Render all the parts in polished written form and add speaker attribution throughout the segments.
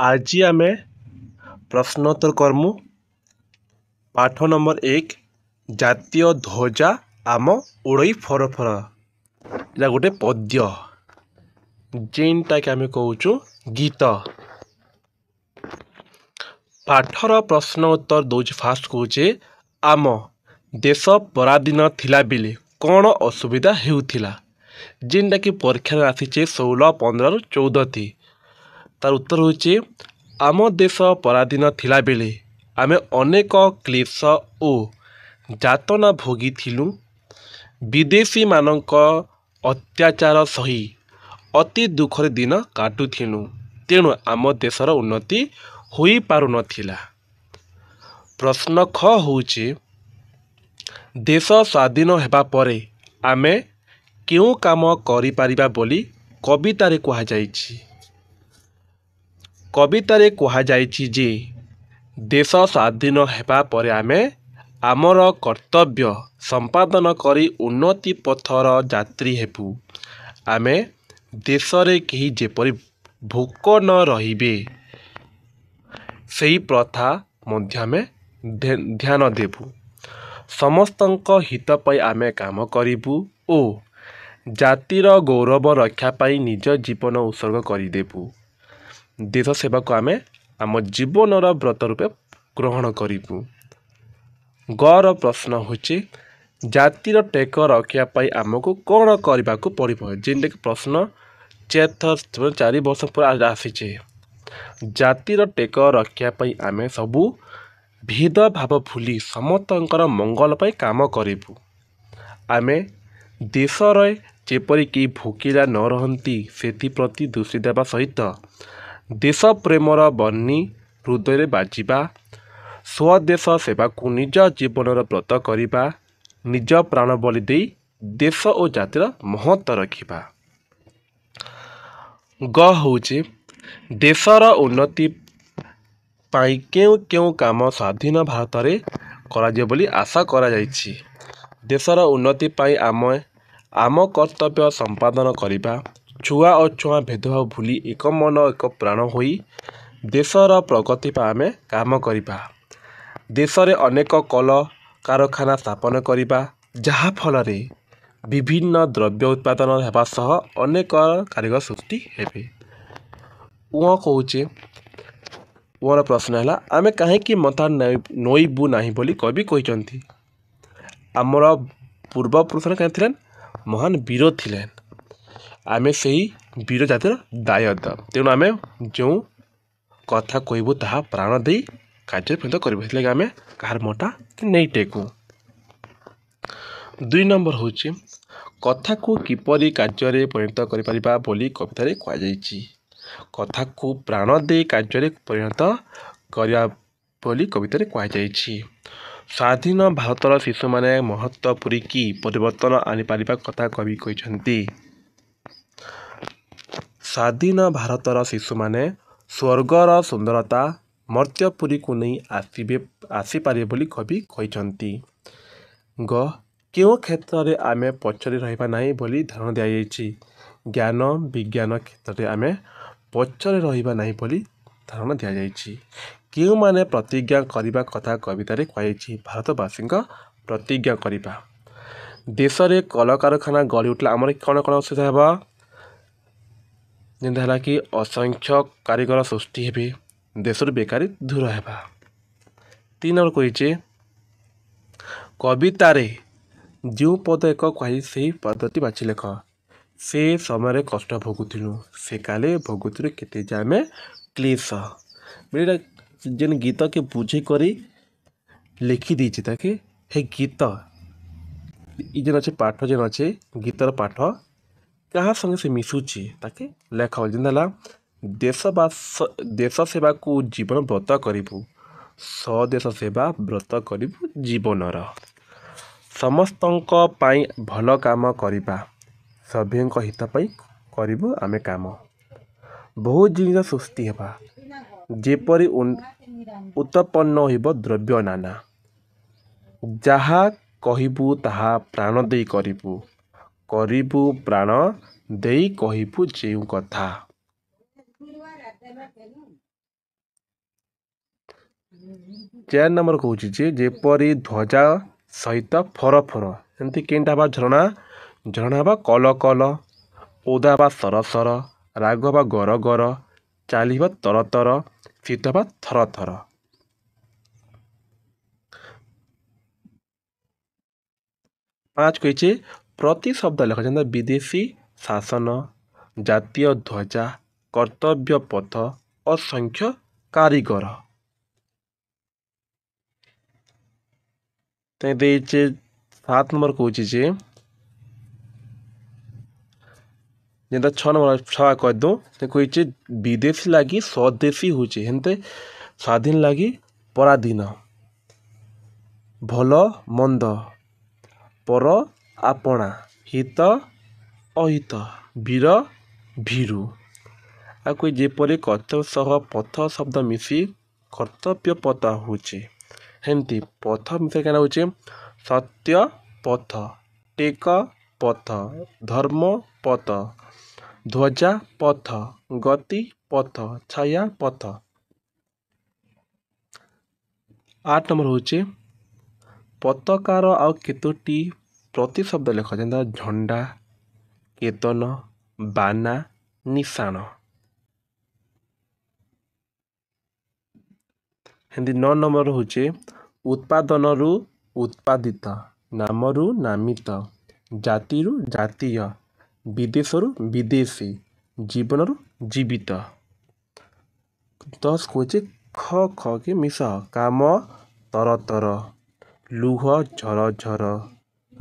Speaker 1: आज आम प्रश्नोत्तर करमु पाठ नंबर 1 जातीय ध्वजा आम उड़ई फरफर। इला गोटे पद्य जेनटा कि आम कहूँ गीत। पाठर प्रश्न उत्तर दौर फास्ट कहे आम देश पराधीन थिला बेले कौन असुविधा हेउथिला। जेनटा कि परीक्षा आसीचे 16, 15 रु 14 थी। तार उत्तर होचे आम देश पराधीन थिला बेले आमे अनेक क्लेश ओ जातना भोगी थिलु। विदेशी मानक अत्याचार सही अति दुखर दिन काटुथिलु। तेणु आम देशर उन्नति होई पारु नथिला। प्रश्न ख होचे देश स्वाधीन हेबा परे आमे केउ काम करि पारिबा बोली कवितारे कहा जाइछि। कवितारे कहा जाइछि जे देश स्वाधीन हेबा परे आमे आमर कर्तव्य संपादन करी उन्नति पथर यात्री हेबु। आमे देशरे केही जेपरि भोक न रहिबे सेही प्रथा मध्य आमे ध्यान देबु। समस्तंक हित पाई आमे काम करिबु ओ जातिर गौरव रक्षा पाई निज जीवन उत्सर्ग करिदेबु। देश सेवा को आमे आम जीवनर व्रत रूपे ग्रहण करिबु। गर प्रश्न होचे जातिर टेक रक्षा पाई आमको कौन करने को पड़ो। जेनटा कि प्रश्न 4 वर्ष पर आसीचे। जातिर टेक रक्षा पाई आमे सबू भेदभाव भूली समस्तंकर मंगल पाई काम करिबु। आमे देशर जेपरि कि भोकिला न रहंती सेथि प्रति दृष्टि देवा सहित देश प्रेमर बन्नी हृदय बाजिबा स्वदेश सेवा को निज जीवनर व्रत करिबा निज प्राण बलि देई देश और जातिर महत्व रखिबा। ग होचे देशर उन्नति पाई केउ केउ काम स्वाधीन भारत रे कराजे बोली आशा करा जाइछि। देशर उन्नति पाई आम कर्तव्य संपादन करिबा छुआ और छुआ भेदभाव भूली एक मन एक प्राण होई देशर प्रगति पाई आमे काम करिबा। देशरे अनेक कल कारखाना स्थापन करिबा जहा फल रे विभिन्न द्रव्य उत्पादन हेबा सह अनेक कारीगर सृष्टि हेबे। उह कहूचे उहर प्रश्न है आमे कहीं मता नईबू नहीं बोली कवि कहते। आमर पूर्वपुरुष क्या महान वीर थिले आमे सही वीर जातिर दायद। तेणु आमे जो कथा कहबू ताहा प्राण दे कार्य परिणत करूँ आमे कहार मोटा नहीं टेकू। 2 नंबर होची कथा को किपरि कार्य परिणत करिपरिबा बोली कवितारे कहा जाइछि। कथा को प्राण दे कार्य परिणत करिया बोली कवितारे कहा जाइछि। स्वाधीन भारतर शिशु माने महत्वपूर्ण की परिवर्तन आनी पारिबा कथा कवि कहते। स्वाधीन भारतर शिशु माने स्वर्गर सुंदरता मर्त्यपुरी को नहीं आसीपारे बोली कवि कहते। ग क्यों क्षेत्र में आमे पछरे रहिबा नहीं बोली धारणा दिया जाइछि। ज्ञान विज्ञान क्षेत्र में आमे पछरे रहिबा नहीं बोली धारणा दिया जाइछि। क्यों माने प्रतिज्ञा करिबा कथा कवितारे कहाइछि। भारतवासी प्रतिज्ञा करिबा देश रे कल कारखाना गढ़ी उठला आमर कौन कौन असुविधा हेबा जेनता कि असंख्य कारीगर सृष्टि हेबे देश बेकारी दूर हेबा। 3 नंबर कहिचे कवितारे जो पद एक कही से पदटी बाछि लेख। से समय कष्ट भोगुथिलु से काले भोगुथिलु केते जामे क्लेश बेटा जेन गीत के बुझे करी लिखि दीछि ताके हे गीत इ जेन अच्छे पाठ जेन अच्छे गीतर पाठ कहा संगे से मिशुची ताके लेख जेनला देश सेवा को जीवन व्रत करिबु स्वदेश सेवा व्रत करिबु जीवनर समस्तंक पाई भल काम करिबा सभ्यंक हित पाई करिबु आमे काम। बहुत जिनिस सृष्टि हेबा जेपरि उत्पन्न होइब द्रव्य नाना जहा कहिबु ताहा प्राण देई करिबु करिबु प्राण देई कहिबु जेउ कथा। ଚାରି ନମ୍ବର କହୁଛି ଯେ ଯେପରି ଧ୍ୱଜା ସହିତ ଫର ଫର ଏମିତି କେନ୍ଟା ହେବା ଝରଣା ଝରଣା ହେବା କଲ କଲ ଓଦା ହେବା ସର ସର ରାଗ ହେବା ଗର ଗର ଚାଲିବା ତର ତର ଶୀତ ହେବା ଥର ଥର। ପାଞ୍ଚ କହିଛି ପ୍ରତି ଶବ୍ଦ ଲେଖ ଯେନ୍ତା ବିଦେଶୀ ଶାସନ ଜାତୀୟ ଧ୍ୱଜା କର୍ତ୍ତବ୍ୟ ପଥ ଅସଂଖ୍ୟ କାରିଗର। ତ ଦେଇଛେ 7 ନମ୍ବର କହୁଛି ଯେ ଯେନ୍ତା 6 ନମ୍ବର ଛଅ କହିଦଉଁ ସେ କହିଛି ବିଦେଶୀ ଲାଗି ସ୍ୱଦେଶୀ ହଉଛି ହେନ୍ତେ ସ୍ୱାଧୀନ ଲାଗି ପରାଧୀନ ଭଲ ମନ୍ଦ ପର ଆପଣା ହିତ ଅହିତ ବୀର ଭୀରୁ। ଆଉ କହି ଯେପରି କର୍ତ୍ତବ୍ୟ ସହ ପଥ ଶବ୍ଦ ମିଶି କର୍ତ୍ତବ୍ୟ ପଥ ହଉଛି ହେମିତି ପଥ ମିଶା କେଣା ହଉଛି ସତ୍ୟ ପଥ ଟେକ ପଥ ଧର୍ମ ପଥ ଧ୍ୱଜା ପଥ ଗତି ପଥ ଛାୟା ପଥ। 8 ନମ୍ବର ହଉଛି ପତାକାର ଆଉ କେତୋଟି ପ୍ରତିଶବ୍ଦ ଲେଖ ଯେନ୍ତା ଝଣ୍ଡା କେତନ ବାନା ନିଶାଣ। ହେନ୍ତି 9 ନମ୍ବର ହଉଛି ଉତ୍ପାଦନରୁ ଉତ୍ପାଦିତ ନାମରୁ ନାମିତ ଜାତିରୁ ଜାତୀୟ ବିଦେଶରୁ ବିଦେଶୀ ଜୀବନରୁ ଜୀବିତ। 10 କହୁଛି ଖ ଖ କି ମିଶ କାମ ତର ତର ଲୁହ ଝର ଝର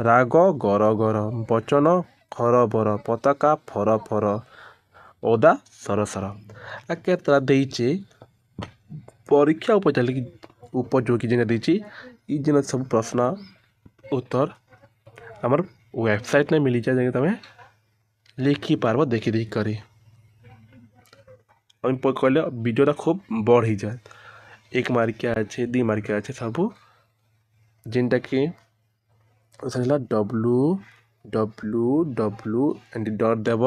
Speaker 1: ରାଗ ଗର ଗର ବଚନ ଖରବର ପତାକା ଫର ଫର ଓଦା ସର ସର। ଆଉ କେତେଟା ଦେଇଛି ପରୀକ୍ଷା ଉପଯୋଗୀ ଯେନ୍ ଦେଇଛି ଇ ଯେନ୍ ସବୁ ପ୍ରଶ୍ନ ଉତ୍ତର ଆମର ୱେବସାଇଟ୍ରେ ମିଳିଯାଏ ଯେକି ତମେ ଲେଖିପାରବ ଦେଖି ଦେଖି କରି କହିଲେ ଭିଡ଼ିଓଟା ଖୁବ୍ ବଡ଼ ହେଇଯାଏ 1 ମାର୍କିଆ ଅଛି 2 ମାର୍କିଆ ଅଛି ସବୁ ଯେନ୍ଟାକି ହେଲା www ଏମିତି ଡଟ୍ ଦେବ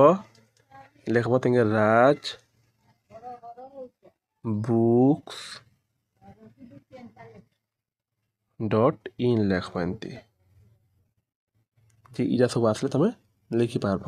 Speaker 1: ଲେଖବ ତାଙ୍କେ ରାଜ buks.in ଲେଖବ ଏମିତି ଯେ ଇଟା ସବୁ ଆସିଲେ ତମେ ଲେଖିପାରବ।